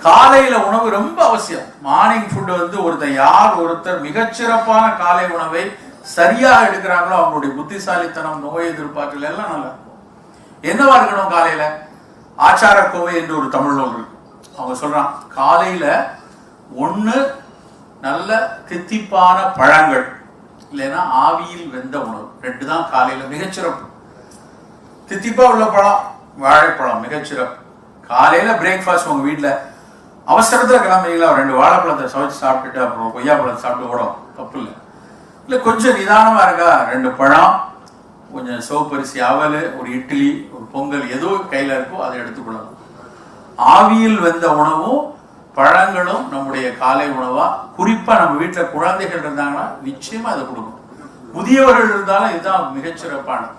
காலையில உணவு ரொம்ப அவசியம். மார்னிங் ஃபுட் வந்து ஒருத்தர் மிகச்சிறப்பான காலை உணவை சரியாக எடுக்கிறாங்களோ அவங்களுடைய புத்திசாலித்தனம், நோய் எதிர்ப்பாற்றல் எல்லாம் நல்லா இருக்கும். என்னவா இருக்கணும் காலையில? ஆச்சாரக்கோவை என்று ஒரு தமிழ் நூல் இருக்கு. அவங்க சொல்றான், காலையில ஒண்ணு நல்ல தித்திப்பான பழங்கள், இல்லைன்னா ஆவியில் வெந்த உணவு, 2 தான் காலையில மிகச்சிறப்பு. தித்திப்பா உள்ள பழம் வாழைப்பழம் மிகச்சிறப்பு. காலையில பிரேக்ஃபாஸ்ட் உங்க வீட்டுல அவசரத்துல கிளம்புறீங்களா, 2 வாழைப்பழத்தை சமைச்சு சாப்பிட்டுட்டு அப்புறம் கொய்யா பழத்தை சாப்பிட்டு ஓடும், தப்பு இல்லை. இல்ல கொஞ்சம் நிதானமா இருக்கா, 2 பழம், கொஞ்சம் சிவப்பரிசி அவல், ஒரு இட்லி, ஒரு பொங்கல், ஏதோ கையில இருக்கோ அதை எடுத்துக்கொள்ளலாம். ஆவியில் வெந்த உணவும் பழங்களும் நம்முடைய காலை உணவா. குறிப்பா நம்ம வீட்டுல குழந்தைகள் இருந்தாங்கன்னா நிச்சயமா அதை கொடுக்கணும். முதியவர்கள் இருந்தாலும் இதுதான் மிகச்சிறப்பானது.